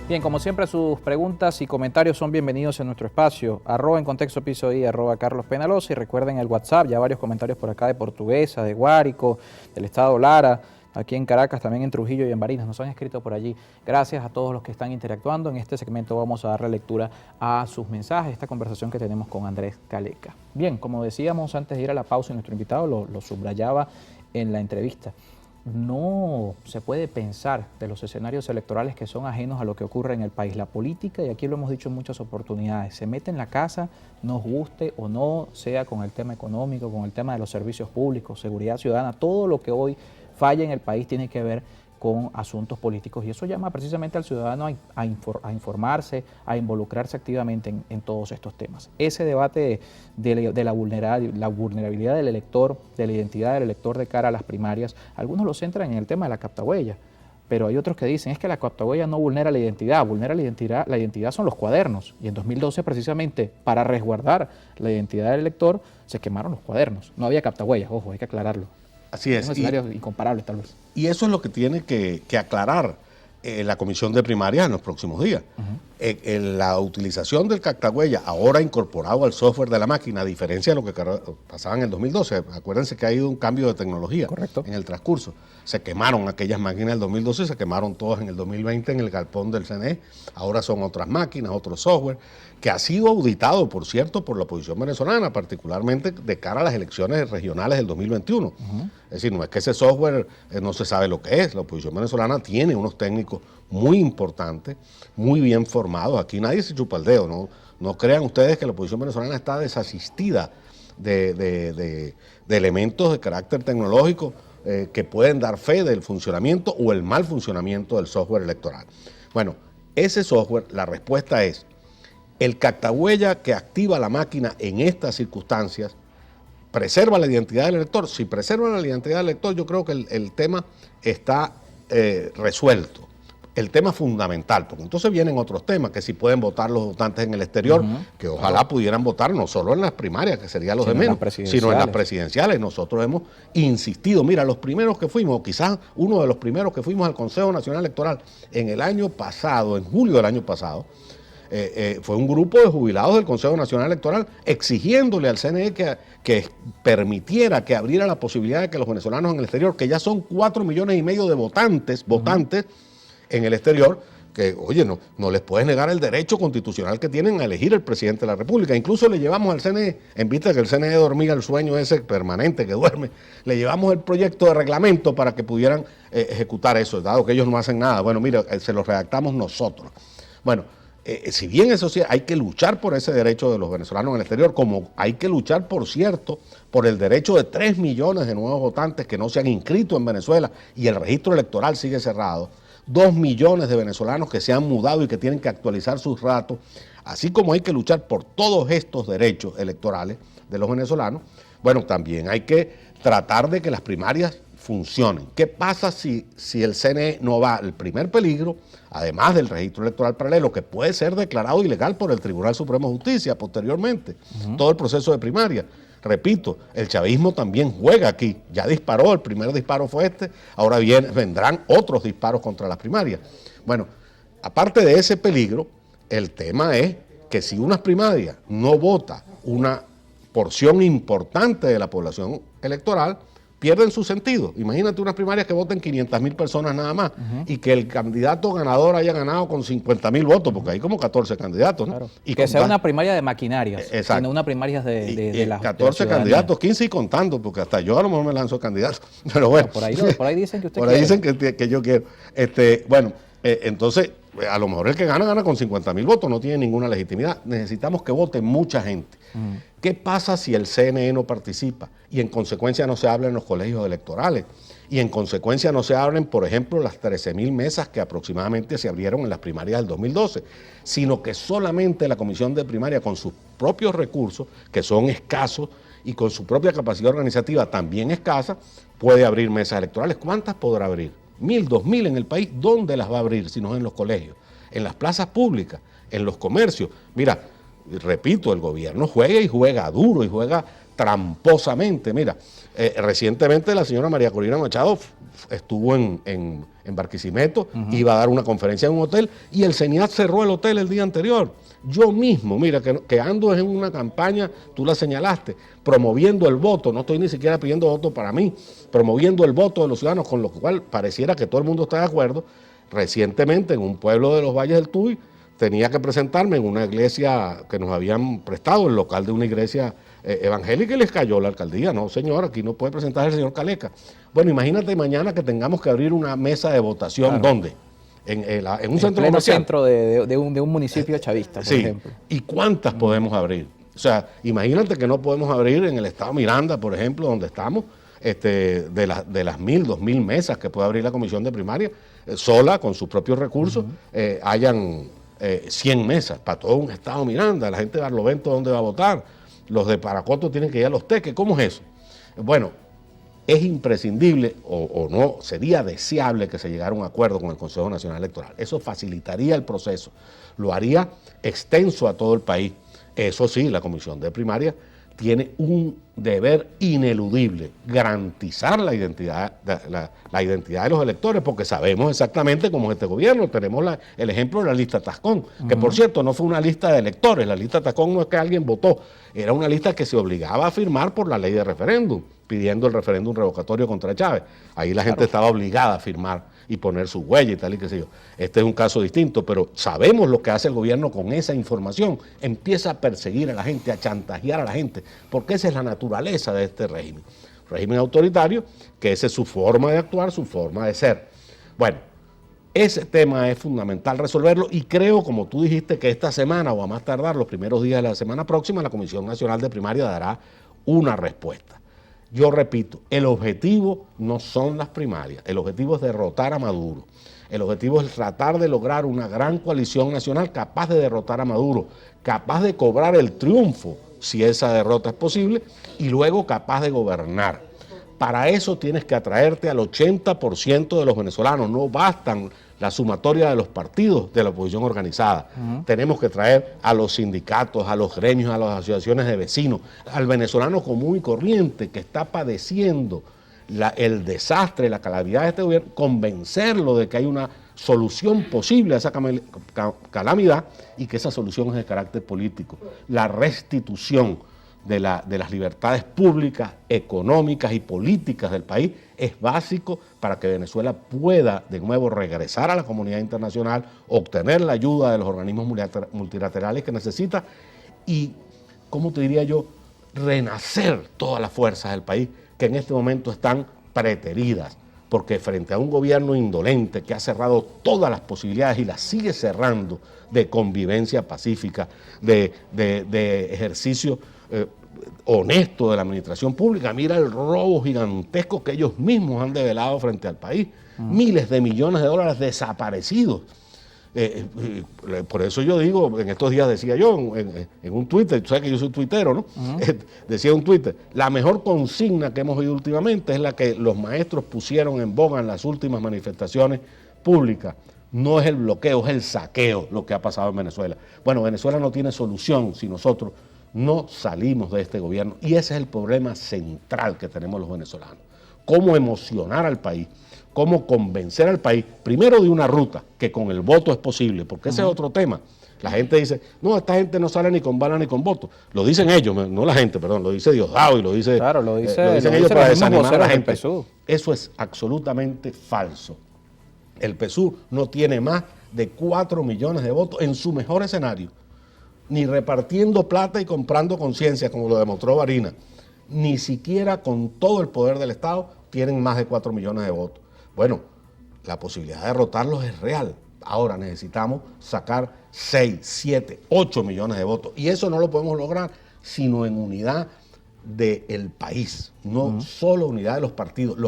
Bien, como siempre, sus preguntas y comentarios son bienvenidos en nuestro espacio. @ en contexto piso I, @ Carlos Penaloza. Y recuerden el WhatsApp, ya varios comentarios por acá de Portuguesa, de Guárico, del estado Lara, aquí en Caracas, también en Trujillo y en Barinas. Nos han escrito por allí. Gracias a todos los que están interactuando. En este segmento vamos a darle lectura a sus mensajes, esta conversación que tenemos con Andrés Caleca. Bien, como decíamos antes de ir a la pausa, nuestro invitado lo subrayaba en la entrevista. No se puede pensar de los escenarios electorales que son ajenos a lo que ocurre en el país. La política, y aquí lo hemos dicho en muchas oportunidades, se mete en la casa, nos guste o no, sea con el tema económico, con el tema de los servicios públicos, seguridad ciudadana, todo lo que hoy falla en el país tiene que ver con asuntos políticos, y eso llama precisamente al ciudadano a informarse, a involucrarse activamente en todos estos temas. Ese debate de la vulnerabilidad del elector, de la identidad del elector de cara a las primarias, algunos lo centran en el tema de la captahuella, pero hay otros que dicen es que la captahuella no vulnera la identidad la identidad son los cuadernos, y en 2012 precisamente para resguardar la identidad del elector se quemaron los cuadernos, no había captahuellas, ojo, hay que aclararlo. Así es. Son escenarios incomparables tal vez. Y eso es lo que tiene que aclarar la comisión de primarias en los próximos días. La utilización del captahuella, ahora incorporado al software de la máquina, a diferencia de lo que pasaba en el 2012, acuérdense que ha habido un cambio de tecnología. Correcto. En el transcurso. Se quemaron aquellas máquinas del 2012, se quemaron todas en el 2020 en el galpón del CNE, ahora son otras máquinas, otro software, que ha sido auditado, por cierto, por la oposición venezolana, particularmente de cara a las elecciones regionales del 2021. Es decir, no es que ese software no se sabe lo que es, la oposición venezolana tiene unos técnicos muy importantes, muy bien formados, aquí nadie se chupa el dedo, no crean ustedes que la oposición venezolana está desasistida de elementos de carácter tecnológico que pueden dar fe del funcionamiento o el mal funcionamiento del software electoral. Bueno, ese software, la respuesta es, el captahuella que activa la máquina en estas circunstancias preserva la identidad del elector. Si preserva la identidad del elector, yo creo que el tema está resuelto. El tema fundamental, porque entonces vienen otros temas, que si pueden votar los votantes en el exterior, que ojalá pudieran votar no solo en las primarias, que serían los de menos, sino en las presidenciales. Nosotros hemos insistido, mira, los primeros que fuimos, quizás uno de los primeros que fuimos al Consejo Nacional Electoral en el año pasado, en julio del año pasado, fue un grupo de jubilados del Consejo Nacional Electoral exigiéndole al CNE que permitiera, que abriera la posibilidad de que los venezolanos en el exterior, que ya son 4,5 millones de votantes en el exterior, que, oye, no les puedes negar el derecho constitucional que tienen a elegir el presidente de la República. Incluso le llevamos al CNE, en vista de que el CNE dormía el sueño ese permanente que duerme, le llevamos el proyecto de reglamento para que pudieran ejecutar eso, dado que ellos no hacen nada. Bueno, mira, se lo redactamos nosotros. Bueno, si bien eso sí, hay que luchar por ese derecho de los venezolanos en el exterior, como hay que luchar, por cierto, por el derecho de 3 millones de nuevos votantes que no se han inscrito en Venezuela y el registro electoral sigue cerrado, 2 millones de venezolanos que se han mudado y que tienen que actualizar sus datos, así como hay que luchar por todos estos derechos electorales de los venezolanos. Bueno, también hay que tratar de que las primarias funcionen. ¿Qué pasa si el CNE no va? El primer peligro, además del registro electoral paralelo, que puede ser declarado ilegal por el Tribunal Supremo de Justicia posteriormente, todo el proceso de primaria. Repito, el chavismo también juega aquí, ya disparó, el primer disparo fue este, ahora vendrán otros disparos contra las primarias. Bueno, aparte de ese peligro, el tema es que si unas primarias no vota una porción importante de la población electoral, pierden su sentido. Imagínate unas primarias que voten 500,000 personas nada más y que el candidato ganador haya ganado con 50,000 votos, porque hay como 14 candidatos, ¿no? Claro. Y que sea una primaria de maquinarias, exacto, sino una primaria de las 14 candidatos, 15 y contando, porque hasta yo a lo mejor me lanzo candidato. Pero bueno, por ahí dicen que usted por ahí dicen que yo quiero. Bueno, entonces, a lo mejor el que gana con 50,000 votos, no tiene ninguna legitimidad. Necesitamos que vote mucha gente. ¿Qué pasa si el CNE no participa y en consecuencia no se habla en los colegios electorales? Y en consecuencia no se abren, por ejemplo, las 13,000 mesas que aproximadamente se abrieron en las primarias del 2012, sino que solamente la comisión de primaria, con sus propios recursos, que son escasos, y con su propia capacidad organizativa también escasa, puede abrir mesas electorales. ¿Cuántas podrá abrir? 1,000, 2,000 en el país. ¿Dónde las va a abrir si no es en los colegios? En las plazas públicas, en los comercios. Mira, repito, el gobierno juega y juega duro y juega tramposamente. Mira, recientemente la señora María Corina Machado estuvo en Barquisimeto, iba a dar una conferencia en un hotel y el CENIAT cerró el hotel el día anterior. Yo mismo, mira, que ando en una campaña, tú la señalaste, promoviendo el voto, no estoy ni siquiera pidiendo voto para mí, promoviendo el voto de los ciudadanos, con lo cual pareciera que todo el mundo está de acuerdo. Recientemente en un pueblo de los Valles del Tuy tenía que presentarme en una iglesia que nos habían prestado, el local de una iglesia evangélica, y les cayó la alcaldía. No, señor, aquí no puede presentar el señor Caleca. Bueno, imagínate mañana que tengamos que abrir una mesa de votación, claro. ¿dónde? En un centro comercial. Centro de un municipio chavista, por ejemplo. ¿Y cuántas podemos abrir? O sea, imagínate que no podemos abrir en el estado Miranda, por ejemplo, donde estamos, de las 1.000, 2.000 mesas que puede abrir la comisión de primaria, sola, con sus propios recursos, hayan 100 mesas para todo un estado Miranda. La gente de Barlovento, ¿dónde va a votar? Los de Paracoto tienen que ir a Los Teques. ¿Cómo es eso? Bueno, es imprescindible o no, sería deseable que se llegara a un acuerdo con el Consejo Nacional Electoral. Eso facilitaría el proceso, lo haría extenso a todo el país. Eso sí, la comisión de primaria tiene un deber ineludible, garantizar la identidad de los electores, porque sabemos exactamente cómo es este gobierno. Tenemos el ejemplo de la lista Tascón, que por cierto no fue una lista de electores, la lista Tascón no es que alguien votó, era una lista que se obligaba a firmar por la ley de referéndum, pidiendo el referéndum revocatorio contra Chávez. Ahí la gente estaba obligada a firmar y poner su huella y tal y qué sé yo. Este es un caso distinto, pero sabemos lo que hace el gobierno con esa información. Empieza a perseguir a la gente, a chantajear a la gente, porque esa es la naturaleza de este régimen. Régimen autoritario, que esa es su forma de actuar, su forma de ser. Bueno, ese tema es fundamental resolverlo y creo, como tú dijiste, que esta semana o a más tardar los primeros días de la semana próxima, la Comisión Nacional de Primaria dará una respuesta. Yo repito, el objetivo no son las primarias, el objetivo es derrotar a Maduro. El objetivo es tratar de lograr una gran coalición nacional capaz de derrotar a Maduro, capaz de cobrar el triunfo, si esa derrota es posible, y luego capaz de gobernar. Para eso tienes que atraerte al 80% de los venezolanos, no bastan la sumatoria de los partidos de la oposición organizada. Tenemos que traer a los sindicatos, a los gremios, a las asociaciones de vecinos, al venezolano común y corriente que está padeciendo el desastre, la calamidad de este gobierno, convencerlo de que hay una solución posible a esa calamidad y que esa solución es de carácter político. La restitución de las libertades públicas, económicas y políticas del país es básico para que Venezuela pueda de nuevo regresar a la comunidad internacional, obtener la ayuda de los organismos multilaterales que necesita y, ¿cómo te diría yo?, renacer todas las fuerzas del país que en este momento están preteridas, porque frente a un gobierno indolente que ha cerrado todas las posibilidades y las sigue cerrando de convivencia pacífica, de ejercicio honesto de la administración pública. Mira el robo gigantesco que ellos mismos han develado frente al país. Miles de millones de dólares desaparecidos. Por eso yo digo, en estos días decía yo en un Twitter, tú sabes que yo soy tuitero, ¿no? Decía un Twitter, la mejor consigna que hemos oído últimamente es la que los maestros pusieron en boga en las últimas manifestaciones públicas. No es el bloqueo, es el saqueo lo que ha pasado en Venezuela. Bueno, Venezuela no tiene solución si nosotros no salimos de este gobierno y ese es el problema central que tenemos los venezolanos. Cómo emocionar al país, cómo convencer al país, primero de una ruta, que con el voto es posible, porque ese es otro tema. La gente dice, no, esta gente no sale ni con bala ni con voto. Lo dicen ellos, no la gente, perdón, lo dice Diosdado y lo dicen ellos para desanimar a la gente. Eso es absolutamente falso. El PSUV no tiene más de 4 millones de votos en su mejor escenario, ni repartiendo plata y comprando conciencia, como lo demostró Varina, ni siquiera con todo el poder del Estado tienen más de 4 millones de votos. Bueno, la posibilidad de derrotarlos es real. Ahora necesitamos sacar 6, 7, 8 millones de votos. Y eso no lo podemos lograr sino en unidad del país, no solo unidad de los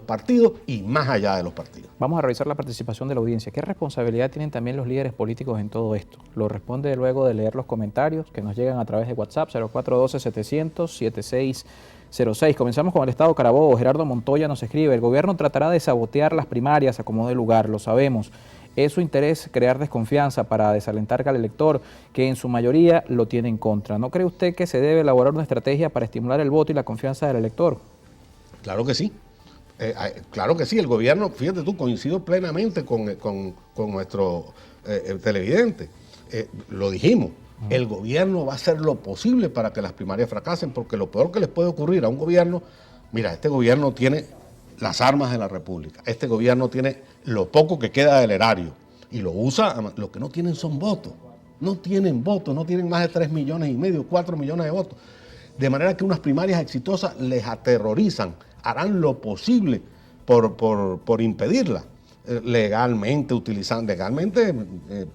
partidos y más allá de los partidos. Vamos a revisar la participación de la audiencia. ¿Qué responsabilidad tienen también los líderes políticos en todo esto? Lo responde luego de leer los comentarios que nos llegan a través de WhatsApp 0412-700-7606. Comenzamos con el Estado Carabobo. Gerardo Montoya nos escribe, el gobierno tratará de sabotear las primarias a como de lugar, lo sabemos. ¿Es su interés crear desconfianza para desalentar al elector, que en su mayoría lo tiene en contra? ¿No cree usted que se debe elaborar una estrategia para estimular el voto y la confianza del elector? Claro que sí. Claro que sí, el gobierno, fíjate tú, coincido plenamente con nuestro televidente. Lo dijimos, el gobierno va a hacer lo posible para que las primarias fracasen, porque lo peor que les puede ocurrir a un gobierno, mira, este gobierno tiene las armas de la República, este gobierno tiene lo poco que queda del erario y lo usa, lo que no tienen son votos, no tienen más de 3,5 millones, 4 millones de votos. De manera que unas primarias exitosas les aterrorizan, harán lo posible por impedirla, legalmente,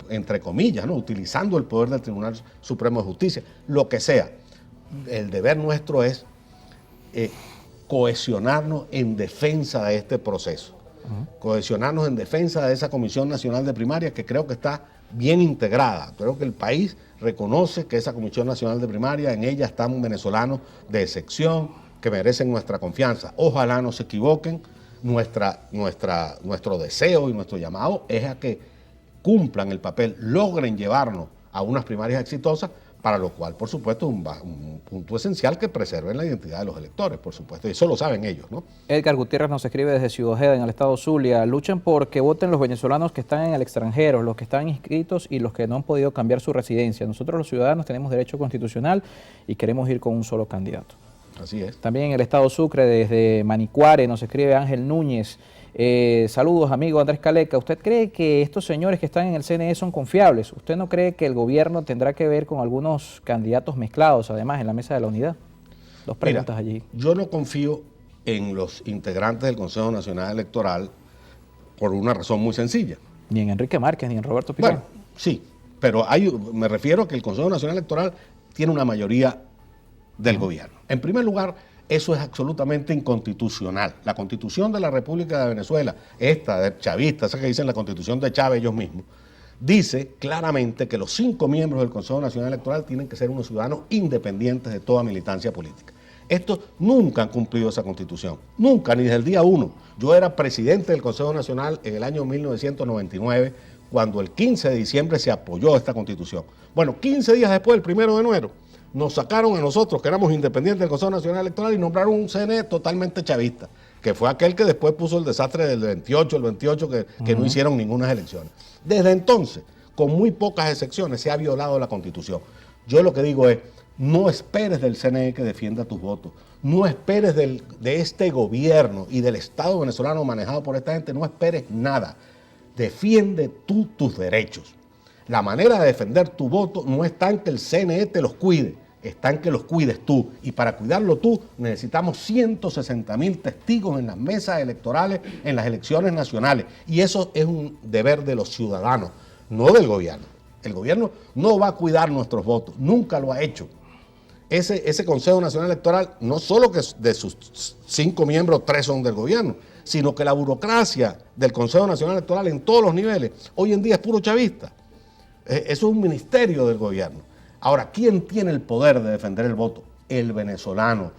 entre comillas, ¿no? Utilizando el poder del Tribunal Supremo de Justicia, lo que sea. El deber nuestro es cohesionarnos en defensa de este proceso, cohesionarnos en defensa de esa Comisión Nacional de Primarias, que creo que está bien integrada. Creo que el país reconoce que esa Comisión Nacional de Primarias, en ella están venezolanos de excepción que merecen nuestra confianza. Ojalá no se equivoquen. Nuestro deseo y nuestro llamado es a que cumplan el papel, logren llevarnos a unas primarias exitosas, para lo cual, por supuesto, es un punto esencial que preserven la identidad de los electores, por supuesto, y eso lo saben ellos, ¿no? Edgar Gutiérrez nos escribe desde Ciudad Ojeda, en el estado Zulia: luchen por que voten los venezolanos que están en el extranjero, los que están inscritos y los que no han podido cambiar su residencia. Nosotros los ciudadanos tenemos derecho constitucional y queremos ir con un solo candidato. Así es. También en el estado Sucre, desde Manicuare, nos escribe Ángel Núñez: saludos, amigo Andrés Caleca. ¿Usted cree que estos señores que están en el CNE son confiables? ¿Usted no cree que el gobierno tendrá que ver con algunos candidatos mezclados, además, en la mesa de la unidad? Dos preguntas allí. Yo no confío en los integrantes del Consejo Nacional Electoral por una razón muy sencilla. Ni en Enrique Márquez, ni en Roberto Picón. Bueno, sí, pero me refiero a que el Consejo Nacional Electoral tiene una mayoría del gobierno. En primer lugar, eso es absolutamente inconstitucional. La Constitución de la República de Venezuela, esta de chavista, esa que dicen la Constitución de Chávez ellos mismos, dice claramente que los 5 miembros del Consejo Nacional Electoral tienen que ser unos ciudadanos independientes de toda militancia política. Estos nunca han cumplido esa Constitución, nunca, ni desde el día 1. Yo era presidente del Consejo Nacional en el año 1999, cuando el 15 de diciembre se apoyó esta Constitución. Bueno, 15 días después, el 1 de enero, nos sacaron a nosotros, que éramos independientes del Consejo Nacional Electoral, y nombraron un CNE totalmente chavista, que fue aquel que después puso el desastre del 28, que no hicieron ninguna elecciones. Desde entonces, con muy pocas excepciones, se ha violado la Constitución. Yo lo que digo es, no esperes del CNE que defienda tus votos, no esperes de este gobierno y del Estado venezolano manejado por esta gente, no esperes nada. Defiende tú tus derechos. La manera de defender tu voto no está en que el CNE te los cuide, está en que los cuides tú. Y para cuidarlo tú necesitamos 160,000 testigos en las mesas electorales, en las elecciones nacionales. Y eso es un deber de los ciudadanos, no del gobierno. El gobierno no va a cuidar nuestros votos, nunca lo ha hecho. Ese Consejo Nacional Electoral, no solo que de sus 5 miembros, 3 son del gobierno, sino que la burocracia del Consejo Nacional Electoral en todos los niveles, hoy en día es puro chavista. Eso es un ministerio del gobierno. Ahora, ¿quién tiene el poder de defender el voto? El venezolano,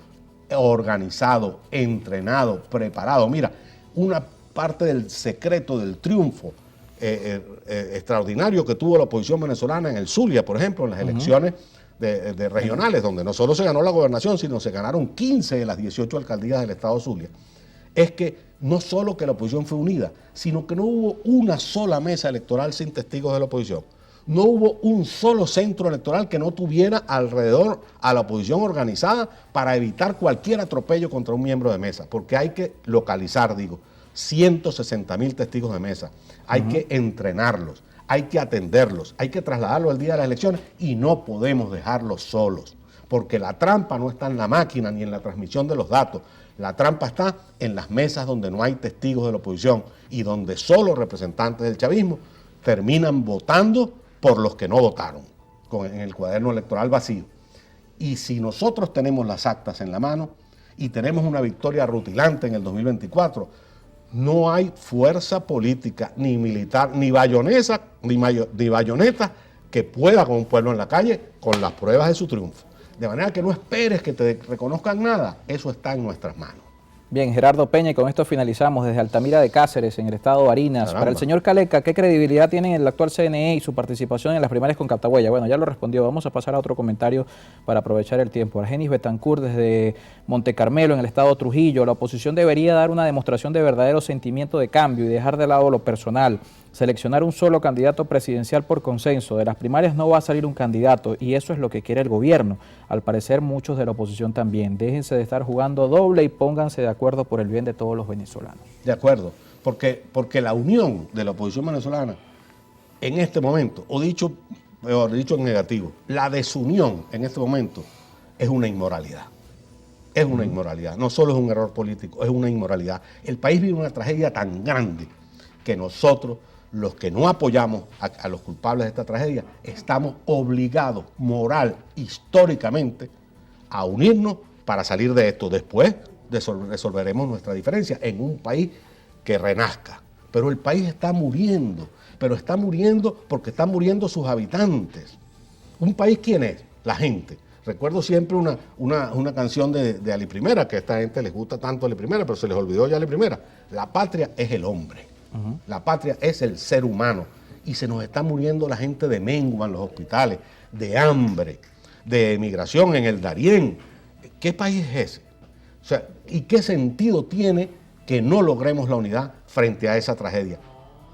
organizado, entrenado, preparado. Mira, una parte del secreto del triunfo extraordinario que tuvo la oposición venezolana en el Zulia, por ejemplo, en las elecciones de regionales, donde no solo se ganó la gobernación, sino se ganaron 15 de las 18 alcaldías del estado Zulia, es que no solo que la oposición fue unida, sino que no hubo una sola mesa electoral sin testigos de la oposición. No hubo un solo centro electoral que no tuviera alrededor a la oposición organizada para evitar cualquier atropello contra un miembro de mesa, porque hay que localizar, 160,000 testigos de mesa, hay que entrenarlos, hay que atenderlos, hay que trasladarlos el día de las elecciones y no podemos dejarlos solos, porque la trampa no está en la máquina ni en la transmisión de los datos, la trampa está en las mesas donde no hay testigos de la oposición y donde solo representantes del chavismo terminan votando por los que no votaron, en el cuaderno electoral vacío. Y si nosotros tenemos las actas en la mano y tenemos una victoria rutilante en el 2024, no hay fuerza política, ni militar, ni bayoneta que pueda con un pueblo en la calle con las pruebas de su triunfo. De manera que no esperes que te reconozcan nada, eso está en nuestras manos. Bien, Gerardo Peña, y con esto finalizamos desde Altamira de Cáceres, en el estado de Barinas. Caramba. Para el señor Caleca, ¿qué credibilidad tiene el actual CNE y su participación en las primarias con Captahuella? Bueno, ya lo respondió. Vamos a pasar a otro comentario para aprovechar el tiempo. Argenis Betancourt, desde Monte Carmelo, en el estado de Trujillo. La oposición debería dar una demostración de verdadero sentimiento de cambio y dejar de lado lo personal. Seleccionar un solo candidato presidencial por consenso. De las primarias no va a salir un candidato y eso es lo que quiere el gobierno. Al parecer muchos de la oposición también. Déjense de estar jugando doble y pónganse de acuerdo por el bien de todos los venezolanos. De acuerdo, porque la unión de la oposición venezolana en este momento, o dicho en negativo, la desunión en este momento es una inmoralidad. Es una inmoralidad. No solo es un error político, es una inmoralidad. El país vive una tragedia tan grande que nosotros, los que no apoyamos a los culpables de esta tragedia, estamos obligados, moral, históricamente, a unirnos para salir de esto. Después resolveremos nuestra diferencia en un país que renazca. Pero el país está muriendo, pero está muriendo porque están muriendo sus habitantes. ¿Un país quién es? La gente. Recuerdo siempre una canción de Ali Primera, que a esta gente les gusta tanto Ali Primera, pero se les olvidó ya Ali Primera. La patria es el hombre. La patria es el ser humano. Y se nos está muriendo la gente de mengua en los hospitales, de hambre, de emigración en el Darién. ¿Qué país es ese? O sea, ¿y qué sentido tiene que no logremos la unidad frente a esa tragedia?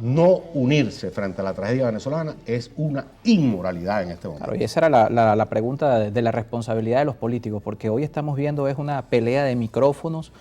No unirse frente a la tragedia venezolana es una inmoralidad en este momento. Claro, y esa era la pregunta de la responsabilidad de los políticos, porque hoy estamos viendo es una pelea de micrófonos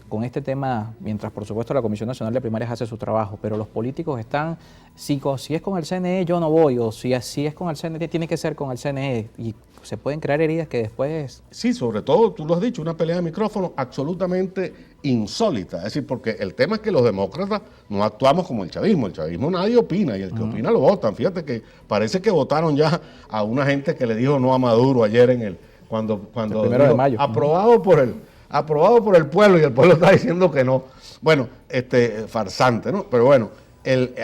con este tema, mientras por supuesto la Comisión Nacional de Primarias hace su trabajo, pero los políticos están, si es con el CNE yo no voy, o si es con el CNE tiene que ser con el CNE, y se pueden crear heridas que después... Sí, sobre todo, tú lo has dicho, una pelea de micrófono absolutamente insólita. Es decir, porque el tema es que los demócratas no actuamos como el chavismo nadie opina, y el que opina lo votan. Fíjate que parece que votaron ya a una gente que le dijo no a Maduro ayer cuando el 1 de mayo. Aprobado por el pueblo, y el pueblo está diciendo que no. Bueno, farsante, ¿no? Pero bueno,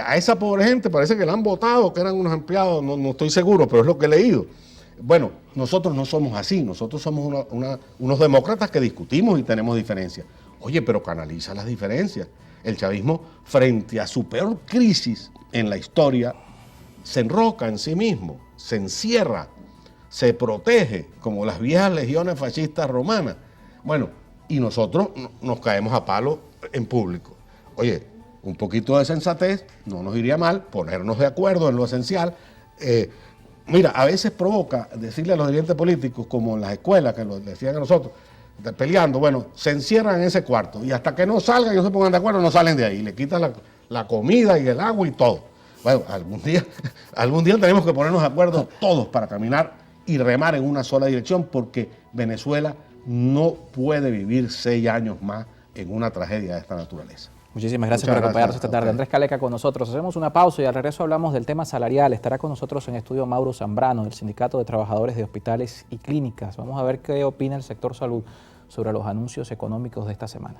a esa pobre gente parece que la han votado, que eran unos empleados, no estoy seguro, pero es lo que he leído. Bueno, nosotros no somos así, nosotros somos unos demócratas que discutimos y tenemos diferencias. Oye, pero canaliza las diferencias. El chavismo, frente a su peor crisis en la historia, se enroca en sí mismo, se encierra, se protege, como las viejas legiones fascistas romanas. Bueno, y nosotros nos caemos a palo en público. Oye, un poquito de sensatez, no nos iría mal, ponernos de acuerdo en lo esencial. Mira, a veces provoca decirle a los dirigentes políticos, como en las escuelas, que lo decían a nosotros, peleando, bueno, se encierran en ese cuarto y hasta que no salgan y no se pongan de acuerdo, no salen de ahí. Le quitan la comida y el agua y todo. Bueno, algún día tenemos que ponernos de acuerdo todos para caminar y remar en una sola dirección, porque Venezuela no puede vivir 6 años más en una tragedia de esta naturaleza. Muchísimas gracias por acompañarnos esta tarde. Andrés Caleca con nosotros. Hacemos una pausa y al regreso hablamos del tema salarial. Estará con nosotros en estudio Mauro Zambrano, del Sindicato de Trabajadores de Hospitales y Clínicas. Vamos a ver qué opina el sector salud sobre los anuncios económicos de esta semana.